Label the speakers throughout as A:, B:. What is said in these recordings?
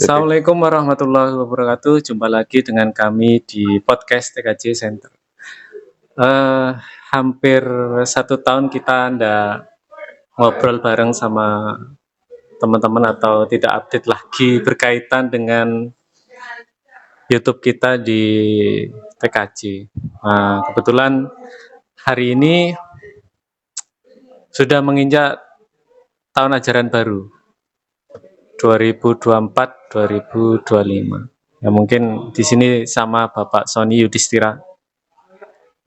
A: Oke.
B: Assalamualaikum warahmatullahi wabarakatuh. Jumpa lagi dengan kami di podcast TKJ Center. Eh, Hampir 1 tahun kita ndak ngobrol bareng sama teman-teman atau tidak update lagi berkaitan dengan YouTube kita di TKJ. Nah, kebetulan hari ini sudah menginjak tahun ajaran baru 2024-2025. Ya mungkin di sini sama Bapak Sony Yudhistira
A: Oke.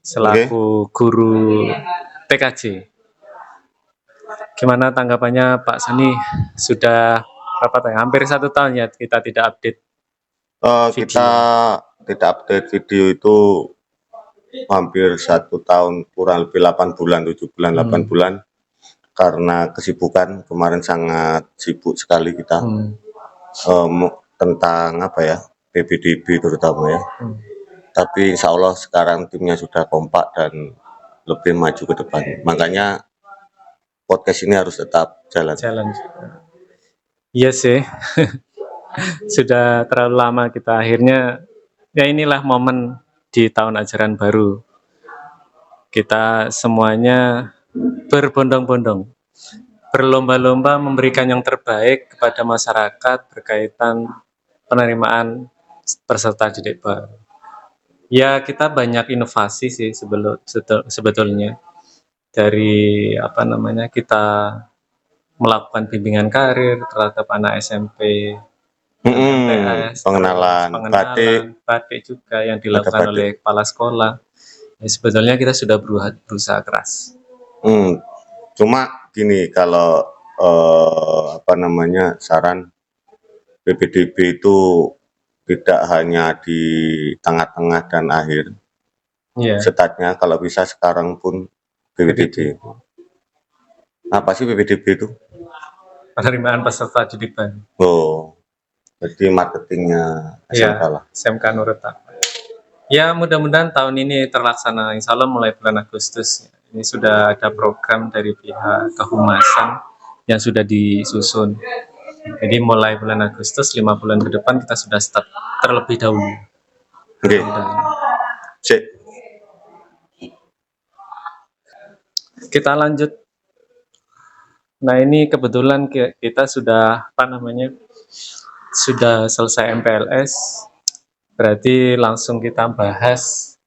B: selaku guru TKJ. Gimana tanggapannya Pak Sony? Sudah hampir 1 tahun ya kita tidak update
A: Kita
B: video.
A: tidak update video itu hampir 1 tahun, kurang lebih 8 bulan, 7 bulan, 8 bulan. Karena kesibukan, kemarin sangat sibuk sekali kita. Tentang apa ya, PPDB terutama ya. Tapi insya Allah sekarang timnya sudah kompak dan lebih maju ke depan. Makanya podcast ini harus tetap jalan.
B: Iya sih. Sudah terlalu lama kita, akhirnya ya inilah momen di tahun ajaran baru. Kita semuanya berbondong-bondong, berlomba-lomba memberikan yang terbaik kepada masyarakat berkaitan penerimaan peserta didik baru. Ya, kita banyak inovasi sih sebetulnya dari kita melakukan bimbingan karir terhadap anak SMP, MTS,
A: pengenalan
B: batik juga yang dilakukan oleh kepala sekolah. Ya, sebetulnya kita sudah berusaha keras.
A: Cuma gini, kalau saran PPDB itu tidak hanya di tengah-tengah dan akhir. Startnya kalau bisa sekarang pun PPDB. Apa sih PPDB itu?
B: Penerimaan peserta didik baru.
A: Oh, jadi marketingnya SMK lah.
B: SMK Nurta. Ya, mudah-mudahan tahun ini terlaksana. Insya Allah mulai bulan Agustus. Ini sudah ada program dari pihak kehumasan yang sudah disusun. Jadi mulai bulan Agustus, 5 bulan ke depan kita sudah start terlebih dahulu.
A: Oke. Cek.
B: Kita lanjut. Nah, ini kebetulan kita sudah sudah selesai MPLS. Berarti langsung kita bahas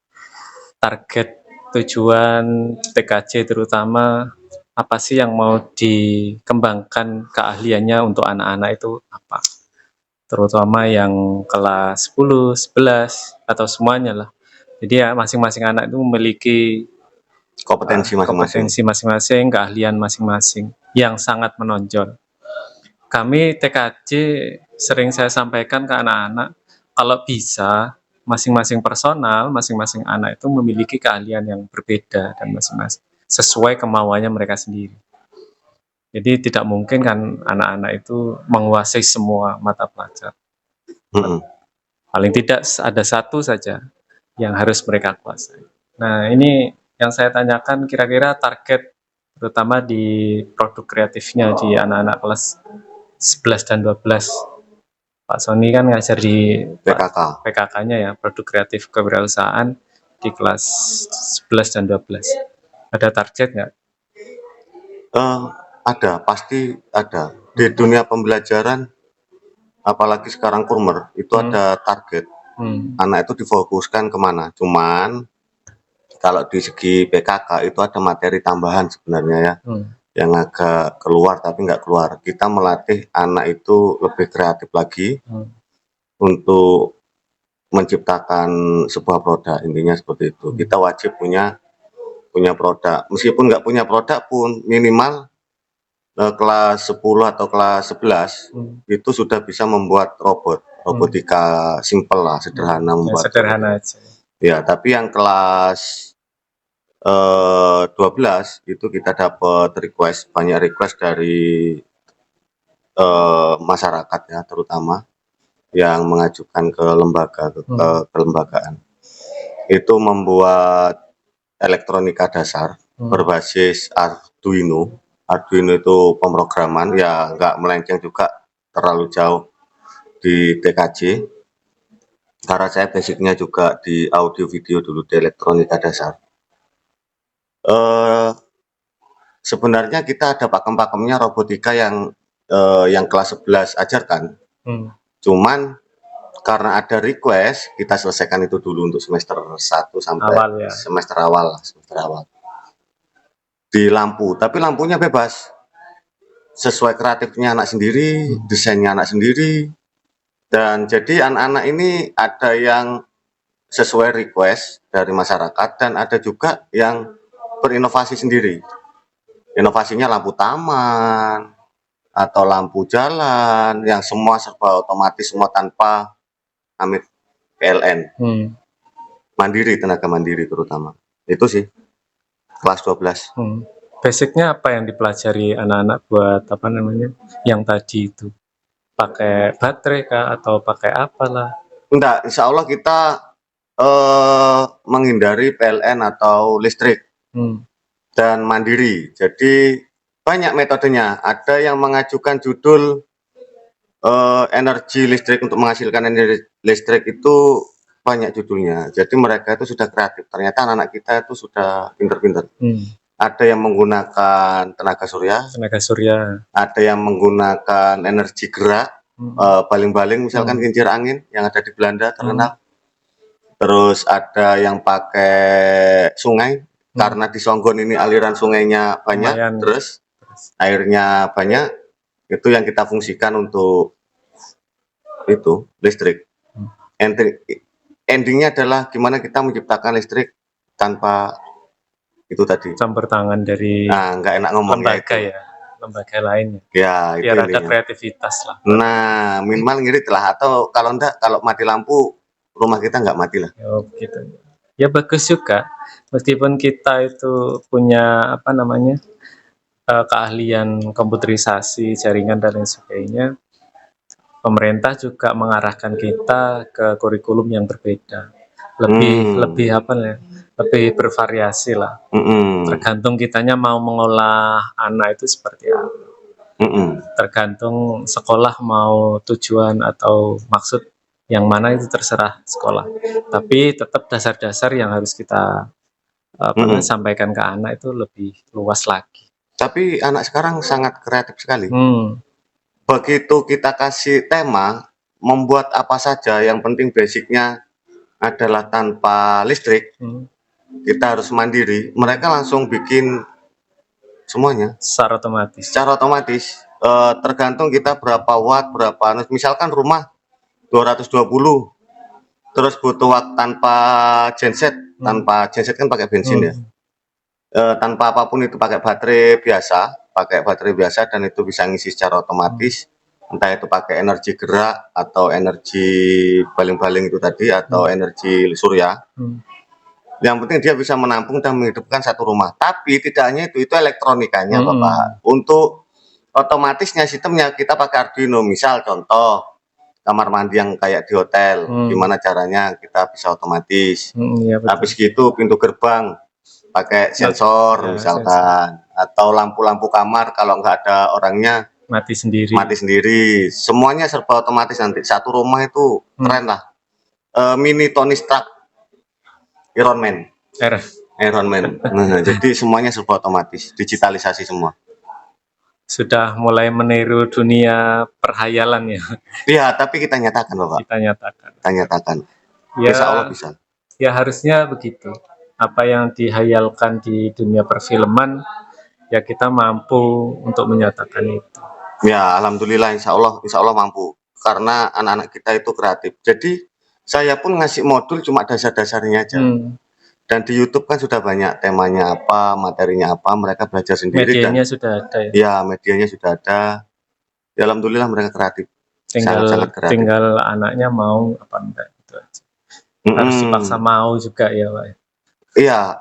B: target tujuan TKJ, terutama apa sih yang mau dikembangkan keahliannya untuk anak-anak itu apa, terutama yang kelas 10, 11 atau semuanya lah. Jadi ya masing-masing anak itu memiliki
A: kompetensi
B: masing-masing, keahlian masing-masing yang sangat menonjol. Kami TKJ sering saya sampaikan ke anak-anak, kalau bisa masing-masing personal, masing-masing anak itu memiliki keahlian yang berbeda dan masing-masing sesuai kemauannya mereka sendiri. Jadi tidak mungkin kan anak-anak itu menguasai semua mata pelajaran. Paling tidak ada satu saja yang harus mereka kuasai. Nah, ini yang saya tanyakan, kira-kira target terutama di produk kreatifnya di anak-anak kelas 11 dan 12. Pak Sony kan ngajar di PKK-nya ya, produk kreatif kewirausahaan di kelas 11 dan 12. Ada target nggak?
A: Ada, pasti ada. Di dunia pembelajaran, apalagi sekarang kurmer, itu ada target. Anak itu difokuskan kemana. Cuman kalau di segi PKK itu ada materi tambahan sebenarnya ya, yang agak keluar tapi nggak keluar. Kita melatih anak itu lebih kreatif lagi untuk menciptakan sebuah produk, intinya seperti itu. Kita wajib punya produk, meskipun nggak punya produk pun minimal kelas 10 atau kelas 11 itu sudah bisa membuat robotika simple lah, sederhana membuat.
B: Sederhana aja.
A: Ya, tapi yang kelas 12 itu kita dapat banyak request dari masyarakat ya, terutama yang mengajukan ke lembaga, ke kelembagaan. Itu membuat elektronika dasar berbasis Arduino. Arduino itu pemrograman, ya nggak melenceng juga terlalu jauh di TKJ, karena saya basicnya juga di audio video dulu di elektronika dasar. Sebenarnya kita ada pakem-pakemnya robotika yang kelas 11 ajarkan. Cuman karena ada request, kita selesaikan itu dulu untuk semester 1 sampai
B: Awal ya.
A: semester awal. Di lampu, tapi lampunya bebas. Sesuai kreatifnya anak sendiri, desainnya anak sendiri. Dan jadi anak-anak ini ada yang sesuai request dari masyarakat dan ada juga yang berinovasi sendiri. Inovasinya lampu taman atau lampu jalan yang semua serba otomatis, semua tanpa amit PLN. Mandiri, tenaga mandiri terutama. Itu sih kelas 12.
B: Basicnya apa yang dipelajari anak-anak buat apa namanya yang tadi itu? Pakai baterai kah atau pakai apalah?
A: Enggak, insya Allah kita menghindari PLN atau listrik dan mandiri. Jadi banyak metodenya. Ada yang mengajukan judul energi listrik untuk menghasilkan energi listrik itu banyak judulnya. Jadi mereka itu sudah kreatif. Ternyata anak-anak kita itu sudah pinter-pinter. Ada yang menggunakan tenaga surya. Ada yang menggunakan energi gerak, baling-baling misalkan kincir angin yang ada di Belanda terkenal. Terus ada yang pakai sungai, karena di Songgon ini aliran sungainya banyak, terus airnya banyak, itu yang kita fungsikan untuk itu listrik. Endingnya adalah gimana kita menciptakan listrik tanpa itu tadi
B: campur tangan dari
A: nggak enak ngomong
B: lembaga lembaga lainnya
A: ya,
B: biar ada kreativitas lah.
A: Nah minimal ngirit lah, atau kalau enggak, kalau mati lampu rumah kita nggak mati lah.
B: Gitu ya, bagus juga meskipun kita itu punya apa namanya keahlian komputerisasi jaringan dan lain sebagainya. Pemerintah juga mengarahkan kita ke kurikulum yang berbeda, lebih apa ya, lebih bervariasi lah. Tergantung kitanya mau mengolah anak itu seperti apa. Tergantung sekolah mau tujuan atau maksud yang mana itu terserah sekolah. Tapi tetap dasar-dasar yang harus kita sampaikan ke anak itu lebih luas lagi.
A: Tapi anak sekarang sangat kreatif sekali. Begitu kita kasih tema, membuat apa saja, yang penting basicnya adalah tanpa listrik, kita harus mandiri, mereka langsung bikin semuanya
B: secara
A: otomatis. Tergantung kita berapa watt, berapa, misalkan rumah 220, terus butuh watt tanpa genset, kan pakai bensin ya, tanpa apapun itu, pakai baterai biasa, dan itu bisa ngisi secara otomatis, entah itu pakai energi gerak atau energi baling-baling itu tadi, atau energi surya. Yang penting dia bisa menampung dan menghidupkan satu rumah. Tapi tidak hanya itu elektronikanya Bapak. Untuk otomatisnya, sistemnya kita pakai Arduino. Misal contoh kamar mandi yang kayak di hotel, gimana caranya kita bisa otomatis. Habis gitu pintu gerbang pakai sensor misalkan, atau lampu-lampu kamar kalau nggak ada orangnya mati sendiri. Semuanya serba otomatis. Nanti satu rumah itu keren lah. Mini Tony Stark, Iron Man. Nah, jadi semuanya serba otomatis, digitalisasi semua.
B: Sudah mulai meniru dunia perhayalan ya.
A: Iya, tapi kita nyatakan Bapak. Kita nyatakan. Ya, insya Allah bisa.
B: Ya harusnya begitu. Apa yang dihayalkan di dunia perfilman, ya kita mampu untuk menyatakan itu.
A: Ya, alhamdulillah, insya Allah mampu. Karena anak-anak kita itu kreatif. Jadi saya pun ngasih modul cuma dasar-dasarnya aja. Dan di YouTube kan sudah banyak temanya apa, materinya apa, mereka belajar sendiri.
B: Medianya sudah ada ya?
A: Ya, medianya sudah ada. Ya, alhamdulillah mereka kreatif. Sangat kreatif.
B: Tinggal anaknya mau apa enggak, itu aja. Harus dipaksa mau juga ya Pak.
A: Iya,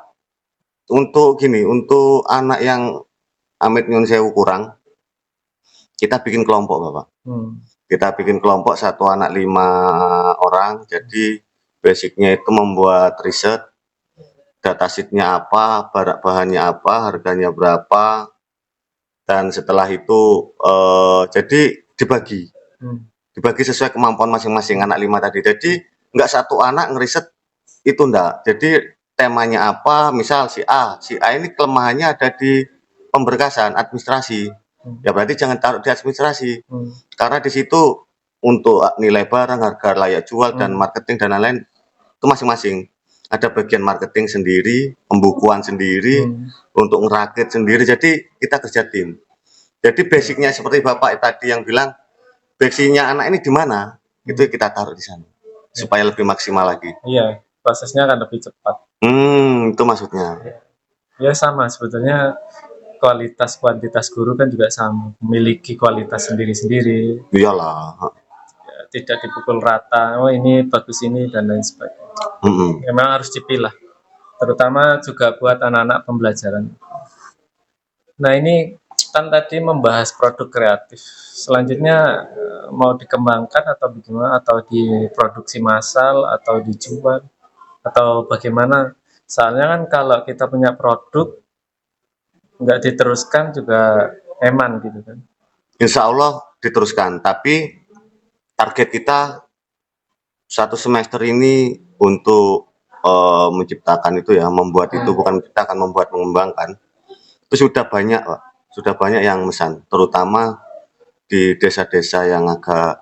A: untuk anak yang amit nyun sewu kurang, kita bikin kelompok Bapak. Kita bikin kelompok, satu anak 5 orang. Jadi basicnya itu membuat riset, datasheetnya apa, bahannya apa, harganya berapa, dan setelah itu jadi dibagi. dibagi sesuai kemampuan masing-masing anak 5 tadi. Jadi nggak satu anak ngeriset itu enggak. Jadi temanya apa, misal si A ini kelemahannya ada di pemberkasan, administrasi. Ya berarti jangan taruh di administrasi. Karena di situ untuk nilai barang, harga layak jual, dan marketing dan lain-lain itu masing-masing. Ada bagian marketing sendiri, pembukuan sendiri, untuk ngerakit sendiri. Jadi kita kerja tim. Jadi basicnya seperti Bapak tadi yang bilang, basicnya anak ini di mana, itu kita taruh di sana supaya lebih maksimal lagi.
B: Iya, prosesnya akan lebih cepat.
A: Itu maksudnya.
B: Ya sama, sebetulnya kualitas kuantitas guru kan juga sama, memiliki kualitas sendiri-sendiri.
A: Iyalah.
B: Ya, tidak dipukul rata, oh ini bagus ini dan lain sebagainya. Memang harus dipilah, terutama juga buat anak-anak pembelajaran. Nah ini kan tadi membahas produk kreatif. Selanjutnya mau dikembangkan atau bagaimana, atau diproduksi massal atau dijual atau bagaimana? Soalnya kan kalau kita punya produk nggak diteruskan juga eman gitu kan.
A: Insya Allah diteruskan, tapi target kita satu semester ini untuk menciptakan itu ya, membuat itu, bukan menciptakan, membuat, mengembangkan. Itu sudah banyak Pak, sudah banyak yang mesan, terutama di desa-desa yang agak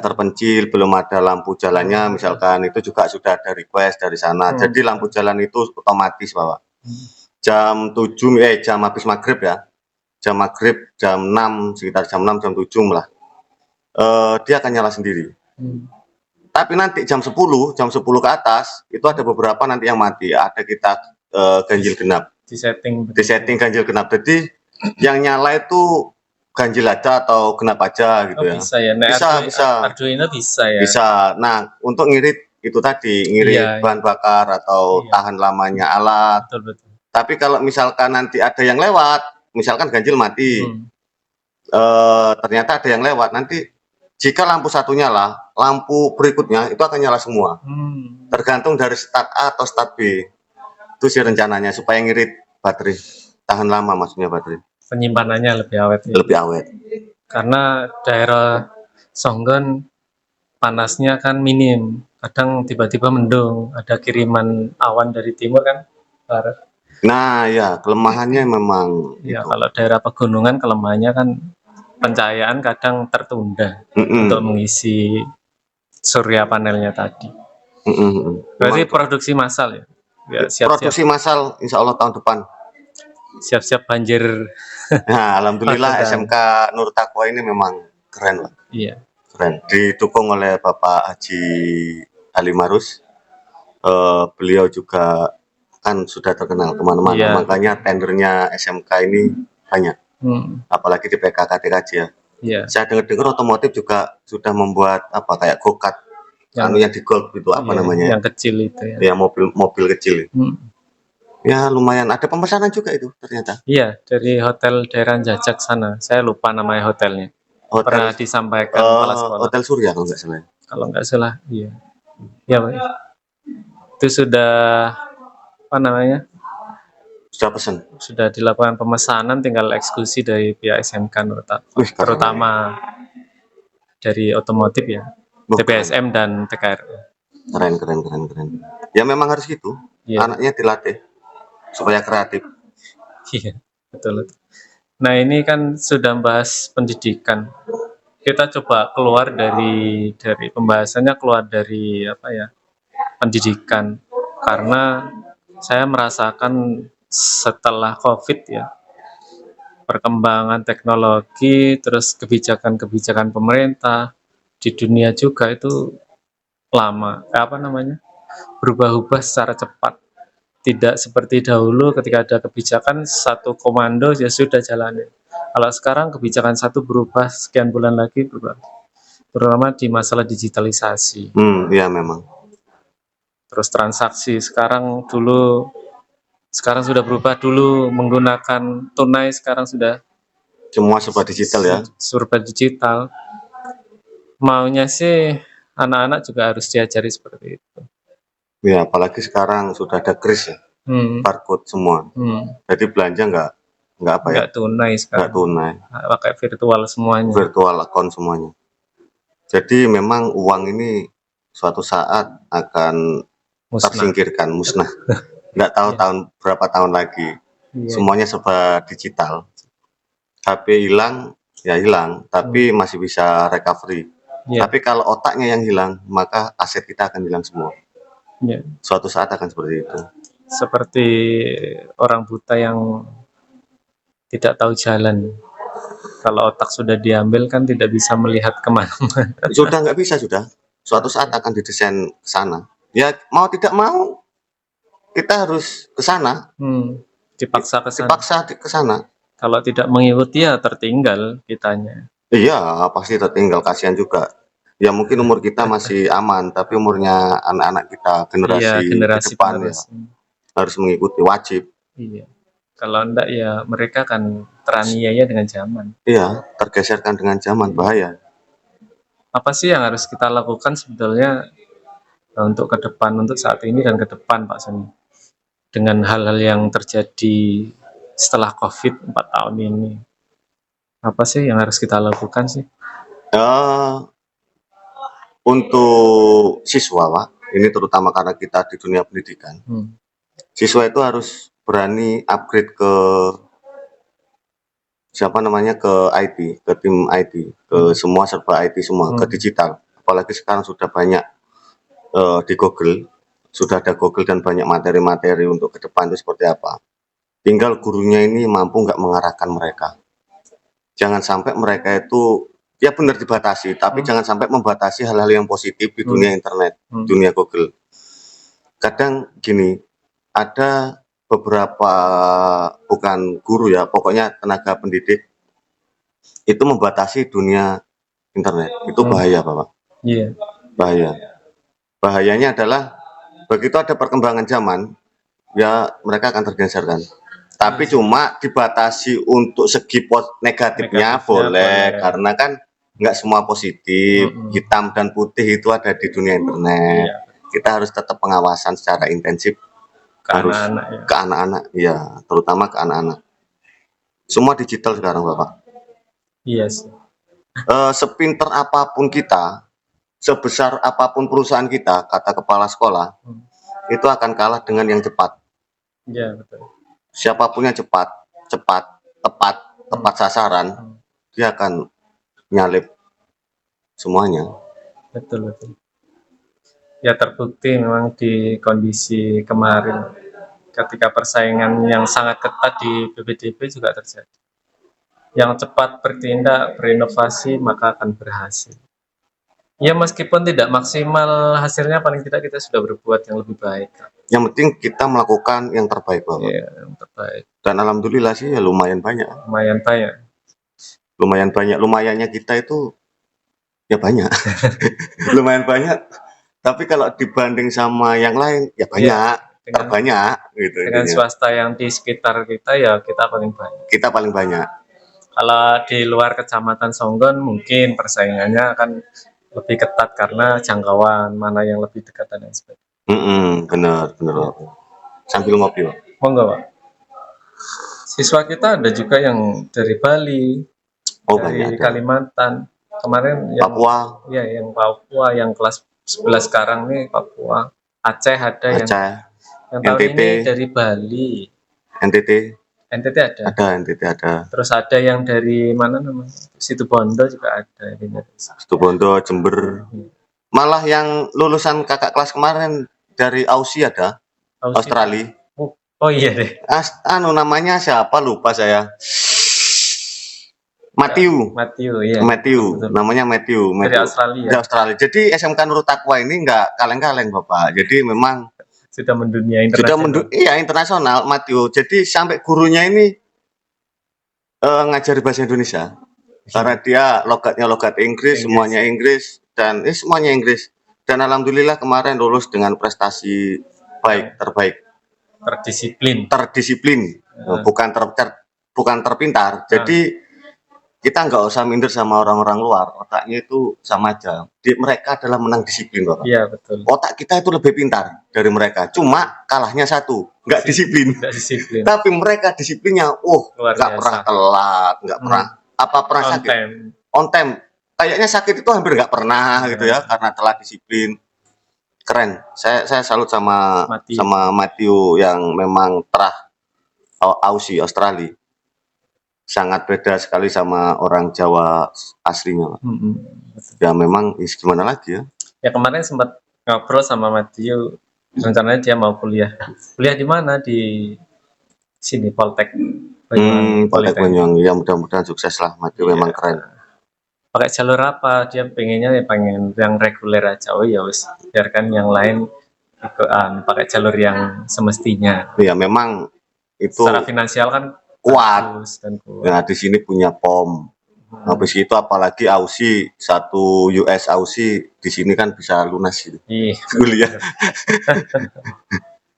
A: terpencil, belum ada lampu jalannya misalkan, itu juga sudah ada request dari sana. Jadi lampu jalan itu otomatis Bapak. Jam 7, jam habis maghrib ya, jam maghrib, jam 6, sekitar jam 6, jam 7 lah, dia akan nyala sendiri. Tapi nanti jam 10 ke atas, itu ada beberapa nanti yang mati, ada kita ganjil genap. Di setting ganjil genap, jadi yang nyala itu ganjil aja atau genap aja gitu ya.
B: Bisa ya,
A: bisa.
B: Arduino bisa ya.
A: Bisa. Nah, untuk ngirit itu tadi, ngirit bahan bakar atau tahan lamanya alat.
B: Betul.
A: Tapi kalau misalkan nanti ada yang lewat, misalkan ganjil mati, ternyata ada yang lewat, nanti jika lampu satu nyala, lampu berikutnya itu akan nyala semua. Tergantung dari start A atau start B. Itu sih rencananya, supaya ngirit baterai, tahan lama maksudnya baterai.
B: Penyimpanannya lebih awet.
A: Lebih awet.
B: Karena daerah Songgon panasnya kan minim, kadang tiba-tiba mendung, ada kiriman awan dari timur kan, barat.
A: Nah ya, kelemahannya memang
B: ya, kalau daerah pegunungan kelemahannya kan pencahayaan kadang tertunda untuk mengisi surya panelnya tadi. Berarti produksi massal ya? Ya,
A: produksi massal insya Allah tahun depan.
B: Siap-siap banjir.
A: Nah, alhamdulillah SMK Nur Taqwa ini memang keren Pak.
B: Iya.
A: Keren, didukung oleh Bapak Haji Ali Marus. Beliau juga kan sudah terkenal kemana-mana, makanya tendernya SMK ini banyak. Apalagi di PKK TKJ ya. Saya dengar otomotif juga sudah membuat apa, kayak go-kart, yang di Golf itu apa namanya?
B: Yang kecil itu ya.
A: Ya, mobil kecil. Ya lumayan, ada pemesanan juga itu ternyata.
B: Iya, dari hotel daerah Jajak sana, saya lupa namanya hotelnya. Pernah disampaikan kepala sekolah.
A: Hotel Surya kalau nggak salah.
B: Kalau nggak salah, iya. Ya, Pak. Itu sudah apa namanya?
A: Sudah pesan.
B: Sudah dilakukan pemesanan, tinggal eksekusi dari pihak SMK Nur Taqwa, terutama dari otomotif ya, TPSM dan TKR.
A: Keren. Ya memang harus gitu. Anaknya dilatih supaya kreatif.
B: Iya, betul. Nah ini kan sudah bahas pendidikan. Kita coba keluar dari pembahasannya, keluar dari apa ya, pendidikan, karena saya merasakan setelah COVID ya, perkembangan teknologi, terus kebijakan pemerintah di dunia juga itu berubah-ubah secara cepat. Tidak seperti dahulu ketika ada kebijakan satu komando ya sudah jalanin. Kalau sekarang kebijakan satu berubah, sekian bulan lagi berubah. Terutama di masalah digitalisasi.
A: Iya memang.
B: Terus transaksi sekarang sudah berubah, dulu menggunakan tunai, sekarang sudah
A: semua serba digital ya.
B: Serba digital. Maunya sih anak-anak juga harus diajari seperti itu.
A: Ya, apalagi sekarang sudah ada kris ya, barcode semua. Jadi belanja nggak apa ya,
B: nggak tunai
A: nggak
B: sekarang,
A: tunai,
B: pakai virtual semuanya.
A: virtual account semuanya. Jadi memang uang ini suatu saat akan
B: Musnah.
A: tersingkirkan, musnah. Nggak tahu
B: Iya.
A: tahun berapa tahun lagi.
B: Iya.
A: Semuanya serba digital. HP hilang, ya hilang, tapi masih bisa recovery.
B: Iya.
A: Tapi kalau otaknya yang hilang, maka aset kita akan hilang semua.
B: Iya.
A: Suatu saat akan seperti itu.
B: Seperti orang buta yang tidak tahu jalan. Kalau otak sudah diambil kan tidak bisa melihat kemana-mana.
A: Sudah nggak bisa, sudah. Suatu saat akan didesain ke sana. Ya mau tidak mau, kita harus ke sana.
B: Dipaksa ke sana.
A: Dipaksa ke sana.
B: Kalau tidak mengikuti ya tertinggal kitanya.
A: Iya, pasti tertinggal, kasihan juga. Ya mungkin umur kita masih aman, tapi umurnya anak-anak kita, generasi ke depan ya, harus mengikuti, wajib.
B: Iya. Kalau enggak ya mereka akan teraniaya dengan zaman.
A: Iya, tergeserkan dengan zaman, bahaya.
B: Apa sih yang harus kita lakukan sebetulnya untuk ke depan, untuk saat ini dan ke depan, Pak Sony? Dengan hal-hal yang terjadi setelah COVID 4 tahun ini. Apa sih yang harus kita lakukan sih?
A: Untuk siswa, Pak, ini terutama karena kita di dunia pendidikan. Siswa itu harus berani upgrade ke ke IT, ke tim IT, ke semua serba IT semua, ke digital. Apalagi sekarang sudah banyak di Google, sudah ada Google dan banyak materi-materi untuk ke depan itu seperti apa. Tinggal gurunya ini mampu nggak mengarahkan mereka. Jangan sampai mereka itu ya benar dibatasi, tapi jangan sampai membatasi hal-hal yang positif di dunia internet, dunia Google. Kadang gini, ada beberapa, bukan guru ya, pokoknya tenaga pendidik itu membatasi dunia internet. Itu bahaya, Bapak.
B: Iya.
A: Bahaya. Bahayanya adalah begitu ada perkembangan zaman, ya mereka akan tergeserkan. Tapi cuma dibatasi untuk segi negatifnya boleh, karena kan nggak semua positif, hitam dan putih itu ada di dunia internet. Kita harus tetap pengawasan secara intensif ke anak-anak, ya, terutama ke anak-anak. Semua digital sekarang, Bapak.
B: Iya sih.
A: Sepinter apapun kita, sebesar apapun perusahaan kita, kata kepala sekolah, itu akan kalah dengan yang cepat.
B: Iya, betul.
A: Siapapun yang cepat, tepat sasaran, dia akan nyalip semuanya.
B: Betul. Ya terbukti memang di kondisi kemarin ketika persaingan yang sangat ketat di BPDB juga terjadi. Yang cepat bertindak, berinovasi, maka akan berhasil. Ya meskipun tidak maksimal hasilnya, paling tidak kita sudah berbuat yang lebih baik.
A: Yang penting kita melakukan yang terbaik, Bapak.
B: Iya, yang terbaik.
A: Dan alhamdulillah sih ya lumayan banyak. Lumayannya kita itu ya banyak. Lumayan banyak. Tapi kalau dibanding sama yang lain ya banyak, terbanyak gitu.
B: Dengan swasta yang di sekitar kita ya kita paling banyak.
A: Kita paling banyak.
B: Kalau di luar Kecamatan Songgon mungkin persaingannya akan lebih ketat karena jangkauan mana yang lebih dekat dan lain sebagainya.
A: Benar. Sambil ngopi, Pak.
B: Monggo, Pak. Siswa kita ada juga yang dari Bali, dari Kalimantan. Kemarin yang
A: Papua.
B: Ya, yang Papua, yang kelas 11 sekarang nih Papua. Aceh ada, yang tahun
A: NTT.
B: ini dari Bali. NTT ada. Terus ada yang dari mana namanya? Situbondo juga ada di Indonesia.
A: Situbondo, Jember. Malah yang lulusan kakak kelas kemarin dari Aussie ada. Australia.
B: Oh iya deh.
A: Namanya siapa lupa saya. Matthew, namanya Matthew.
B: Dari
A: Australia. Jadi SMK Nurul Taqwa ini nggak kaleng-kaleng, Bapak. Jadi memang
B: sudah mendunia internasional.
A: Internasional, Matthew. Jadi sampai gurunya ini ngajari bahasa Indonesia. Karena dia logatnya logat Inggris, semuanya Inggris, dan semuanya Inggris. Dan alhamdulillah kemarin lulus dengan prestasi terbaik. Terdisiplin. Bukan terpintar. Jadi kita nggak usah minder sama orang-orang luar, otaknya itu sama aja. Mereka adalah menang disiplin, Bapak.
B: Iya, betul.
A: Otak kita itu lebih pintar dari mereka, cuma kalahnya satu, nggak disiplin.
B: Nggak disiplin.
A: Tapi mereka disiplinnya,
B: Luar
A: nggak pernah
B: biasa.
A: telat, nggak pernah pernah
B: On
A: sakit.
B: time.
A: On time. Kayaknya sakit itu hampir nggak pernah gitu ya, karena telah disiplin. Keren. Saya salut sama Matthew yang memang Aussie, Australia. Sangat beda sekali sama orang Jawa aslinya, Pak. Ya memang gimana lagi ya.
B: Ya kemarin sempat ngobrol sama Matthew, rencananya dia mau kuliah. Kuliah di mana? Di sini, Poltek Banyuwangi.
A: Poltek Banyuwangi. Ya mudah-mudahan sukses lah, Matthew memang keren.
B: Pakai jalur apa? Dia pengennya pengen yang reguler aja. Oh ya wis, biarkan yang lain pakai jalur yang semestinya.
A: Ya memang itu
B: secara finansial kan
A: kuat.
B: Dan kuat.
A: Nah di sini punya POM. Habis itu apalagi Aussie, satu US Aussie di sini kan bisa lunas gitu.
B: Iya.
A: Kuliah.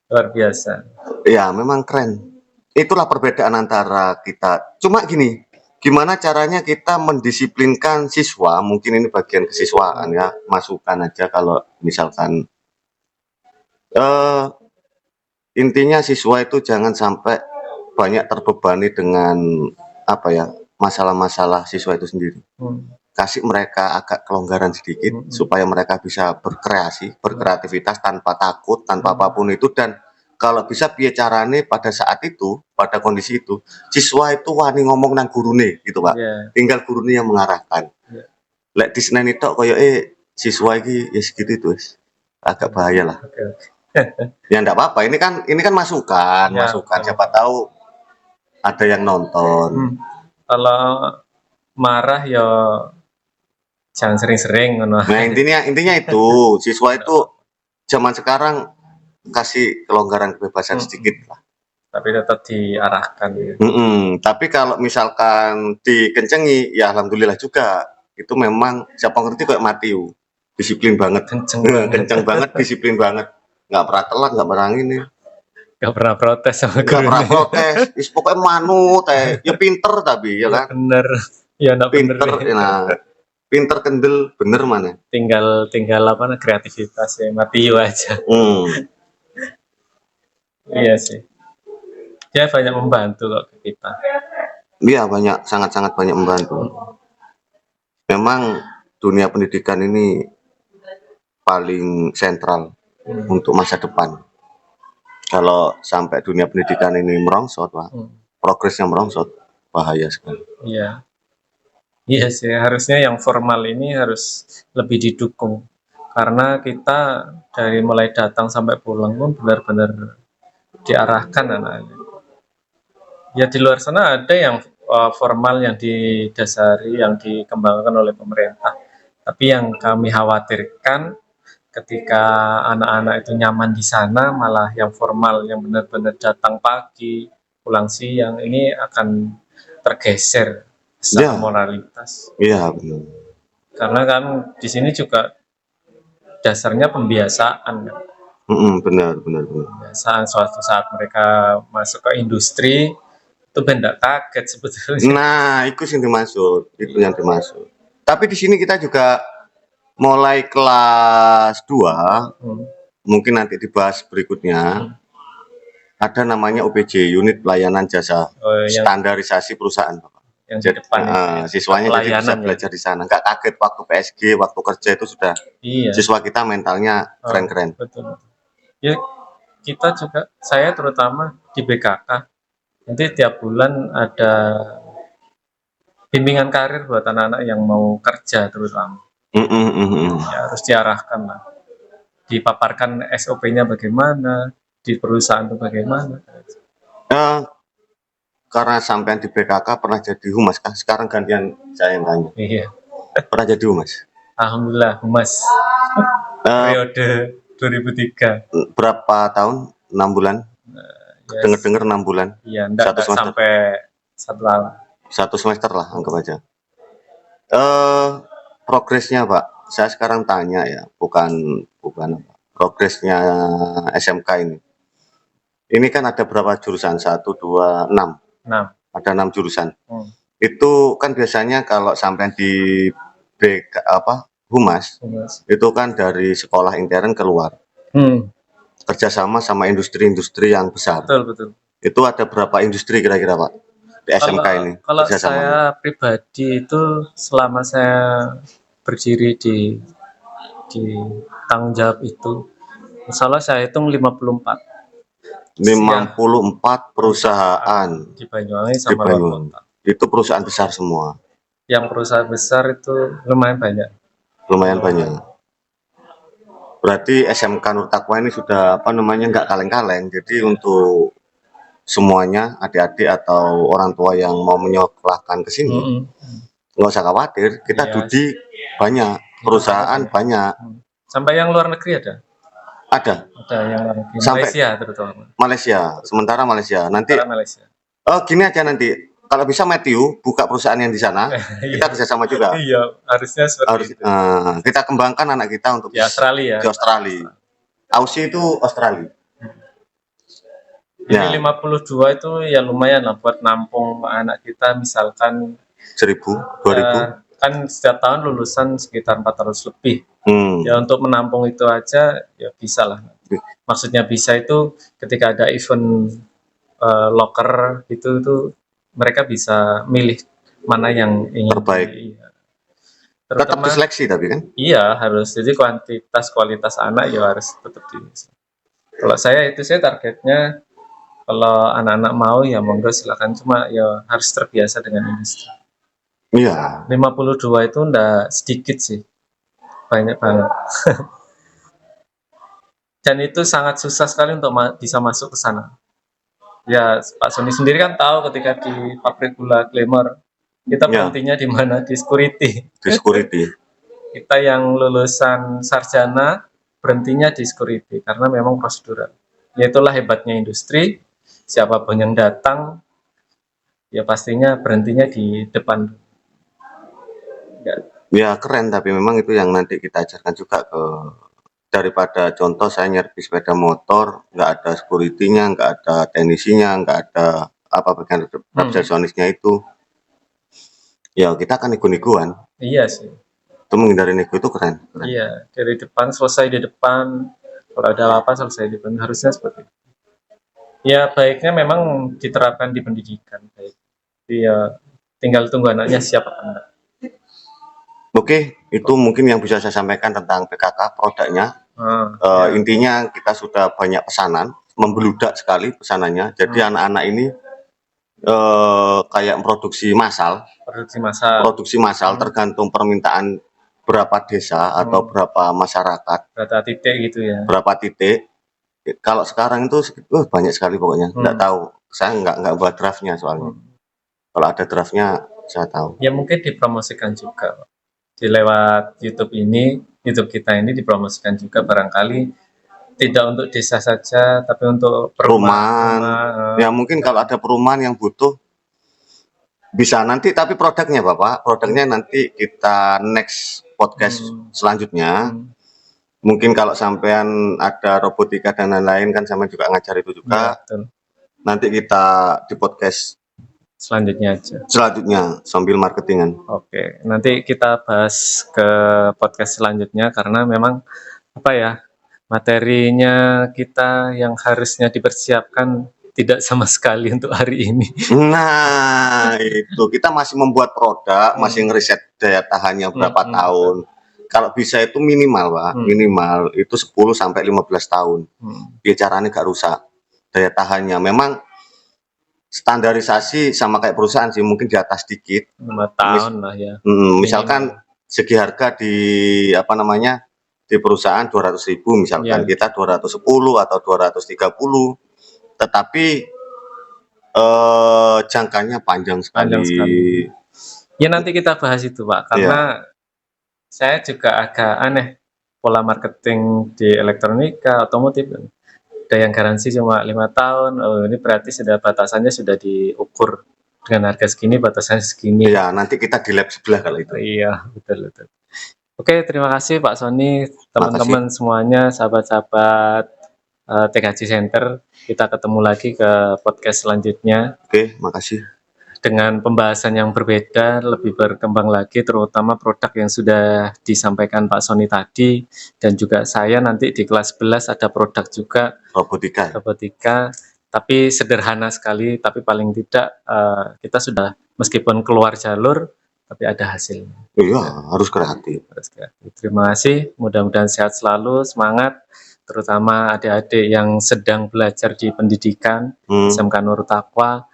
B: Luar biasa.
A: Ya memang keren. Itulah perbedaan antara kita. Cuma gini, gimana caranya kita mendisiplinkan siswa? Mungkin ini bagian kesiswaan ya, masukan aja kalau misalkan intinya siswa itu jangan sampai banyak terbebani dengan masalah-masalah siswa itu sendiri. Kasih mereka agak kelonggaran sedikit supaya mereka bisa berkreativitas tanpa takut, tanpa apapun itu. Dan kalau bisa piye carane pada saat itu, pada kondisi itu, siswa itu wani ngomong nang gurune gitu, Pak. Tinggal gurune yang mengarahkan. Lek di Senen itu siswa iki ya segitu itu agak bahaya lah. Ya enggak apa-apa, ini kan masukan, siapa tahu ada yang nonton.
B: Kalau marah ya jangan sering-sering.
A: Nah intinya itu siswa itu zaman sekarang kasih kelonggaran kebebasan sedikit lah.
B: Tapi tetap diarahkan.
A: Tapi kalau misalkan dikencengi ya alhamdulillah juga. Itu memang siapa ngerti kayak Matthew, disiplin banget, kenceng banget, disiplin banget. Nggak pernah telat, nggak pernah ini.
B: Nggak pernah protes sama
A: guru. Nggak pernah protes. Pokoknya manut, ya pinter tapi ya kan.
B: Bener. Ya
A: pinter. Nah, pinter kendel bener mana?
B: Tinggal apa kreativitas ya Matthew aja. Iya sih. Dia banyak membantu kok ke kita.
A: Iya banyak, sangat-sangat banyak membantu. Memang dunia pendidikan ini paling sentral untuk masa depan. Kalau sampai dunia pendidikan ini merongsot, Pak, progresnya merongsot, bahaya sekali.
B: Iya. Iya sih, harusnya yang formal ini harus lebih didukung. Karena kita dari mulai datang sampai pulang pun benar-benar diarahkan anak-anak. Ya di luar sana ada yang formal yang didasari, yang dikembangkan oleh pemerintah. Tapi yang kami khawatirkan ketika anak-anak itu nyaman di sana, malah yang formal yang benar-benar datang pagi, pulang siang, ini akan tergeser secara moralitas.
A: Iya benar.
B: Karena kan di sini juga dasarnya pembiasaan kan.
A: Benar.
B: Pembiasaan suatu saat mereka masuk ke industri itu benda kaget sebetulnya.
A: Nah, itu yang dimaksud, Tapi di sini kita juga mulai kelas 2, mungkin nanti dibahas berikutnya. Ada namanya UPJ, Unit Pelayanan Jasa Standarisasi Perusahaan, Bapak.
B: Yang di depan
A: siswanya jadi bisa belajar di sana. Nggak kaget waktu PSG, waktu kerja itu sudah. Siswa kita mentalnya keren-keren.
B: Betul. Ya kita juga, saya terutama di BKK. Nanti tiap bulan ada bimbingan karir buat anak-anak yang mau kerja terutama. Ya, harus diarahkan lah. Dipaparkan SOP-nya bagaimana, di perusahaan itu bagaimana.
A: Karena sampean di BKK pernah jadi humas kah? Sekarang gantian saya yang tanya.
B: Iya.
A: Pernah jadi humas?
B: Alhamdulillah humas. Periode 2003.
A: Berapa tahun? 6 bulan? Dengar-dengar 6 bulan.
B: Iya, enggak sampai 1 tahun.
A: 1 semester lah, anggap aja. Progresnya, Pak. Saya sekarang tanya ya, bukan progresnya SMK ini. Ini kan ada berapa jurusan? 1, 2, 6.
B: 6.
A: Ada 6 jurusan. Itu kan biasanya kalau sampai di Humas, itu kan dari sekolah intern keluar. Kerjasama sama industri-industri yang besar.
B: Betul.
A: Itu ada berapa industri kira-kira Pak di SMK ini?
B: Kalau saya pribadi itu selama saya berdiri di tanggung jawab itu, insya Allah saya hitung 54
A: perusahaan
B: di Banyuwangi sama luar kota.
A: Itu perusahaan besar semua.
B: Yang perusahaan besar itu lumayan banyak.
A: Berarti SMK Nur Taqwa ini sudah nggak kaleng-kaleng. Jadi untuk semuanya adik-adik atau orang tua yang mau menyekolahkan ke sini, nggak usah khawatir. Kita Dudi banyak, perusahaan banyak.
B: Sampai yang luar negeri ada.
A: Ada
B: yang luar negeri.
A: Sampai
B: Malaysia terutama.
A: Sementara Malaysia. Nanti gini aja nanti. Kalau bisa Matthew buka perusahaan yang di sana, kita kerjasama juga.
B: Iya, harusnya seperti itu.
A: Kita kembangkan anak kita untuk
B: di Australia.
A: Di Australia. Aussie itu Australia.
B: Ini 52 itu ya lumayan lah buat nampung anak kita, misalkan
A: 1.000, 2.000.
B: Kan setiap tahun lulusan sekitar 400 lebih. Ya untuk menampung itu aja ya bisa lah. Maksudnya bisa itu ketika ada event loker itu mereka bisa milih mana yang ingin
A: terbaik. Tetap diseleksi tapi kan?
B: Iya harus. Jadi kualitas anak ya harus tetap diseleksi. Kalau saya targetnya kalau anak-anak mau ya monggo silakan, cuma ya harus terbiasa dengan industri.
A: Iya.
B: 52 itu enggak sedikit sih, banyak banget. Dan itu sangat susah sekali untuk bisa masuk ke sana. Ya Pak Sony sendiri kan tahu ketika di pabrik gula Glamour kita berhentinya di mana? Di security. Kita yang lulusan sarjana berhentinya di security karena memang prosedural. Ya itulah hebatnya industri. Siapapun yang datang ya pastinya berhentinya di depan.
A: Ya keren, tapi memang itu yang nanti kita ajarkan juga ke, daripada contoh saya nyervis sepeda motor nggak ada security-nya, nggak ada teknisinya, nggak ada bagian resepsionisnya itu, ya kita akan nego-negoan.
B: Iya sih.
A: Itu menghindari nego itu keren.
B: Iya, dari depan selesai di depan, kalau ada apa selesai di depan, harusnya seperti itu. Ya baiknya memang diterapkan di pendidikan, baik. Ya tinggal tunggu anaknya siapa enggak.
A: Oke, itu mungkin yang bisa saya sampaikan tentang PKK produknya. Intinya kita sudah banyak pesanan, membeludak sekali pesanannya. Jadi anak-anak ini kayak produksi massal, tergantung permintaan berapa desa atau berapa masyarakat,
B: berapa titik gitu ya.
A: Berapa titik. Kalau sekarang itu banyak sekali pokoknya. Nggak tahu, saya nggak buat draftnya soalnya. Kalau ada draftnya saya tahu.
B: Ya mungkin dipromosikan juga di lewat YouTube kita ini dipromosikan juga, barangkali tidak untuk desa saja tapi untuk
A: perumahan. Ya mungkin kalau ada perumahan yang butuh bisa nanti, tapi produknya nanti kita next podcast selanjutnya. Mungkin kalau sampean ada robotika dan lain-lain kan sampean juga ngajar itu juga.
B: Ya,
A: nanti kita di podcast
B: selanjutnya aja.
A: Sambil marketingan.
B: Oke, nanti kita bahas ke podcast selanjutnya karena memang materinya kita yang harusnya dipersiapkan tidak sama sekali untuk hari ini.
A: Nah, itu kita masih membuat produk, masih ngeriset daya tahannya berapa tahun. Kalau bisa itu minimal, Pak. Minimal itu 10 sampai 15 tahun. Biar caranya nggak rusak daya tahannya. Memang standarisasi sama kayak perusahaan sih, mungkin di atas dikit.
B: 5 tahun lah ya.
A: Misalkan segi harga di di perusahaan 200.000 misalkan, kita 210 atau 230. Tetapi jangkanya panjang sekali.
B: Ya nanti kita bahas itu Pak, karena saya juga agak aneh pola marketing di elektronika, otomotif. Ada yang garansi cuma 5 tahun, ini berarti sudah batasannya sudah diukur dengan harga segini, batasannya segini.
A: Iya, nanti kita di lab sebelah kalau itu.
B: Iya, betul. Oke, terima kasih Pak Sony, teman-teman semuanya, sahabat-sahabat TKJ Center. Kita ketemu lagi ke podcast selanjutnya.
A: Oke, makasih.
B: dengan pembahasan yang berbeda, lebih berkembang lagi, terutama produk yang sudah disampaikan Pak Sony tadi, dan juga saya nanti di kelas 11 ada produk juga, robotika, tapi sederhana sekali, tapi paling tidak kita sudah meskipun keluar jalur, tapi ada hasilnya.
A: Iya, harus kreatif.
B: Terima kasih, mudah-mudahan sehat selalu, semangat, terutama adik-adik yang sedang belajar di pendidikan SMK Nurul Taqwa.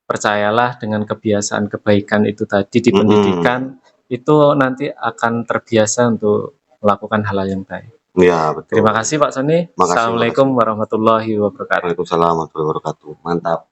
B: Percayalah dengan kebiasaan kebaikan itu tadi di pendidikan, itu nanti akan terbiasa untuk melakukan hal-hal yang baik.
A: Iya, betul.
B: Terima kasih Pak Sony. Assalamualaikum warahmatullahi wabarakatuh.
A: Waalaikumsalam warahmatullahi wabarakatuh. Mantap.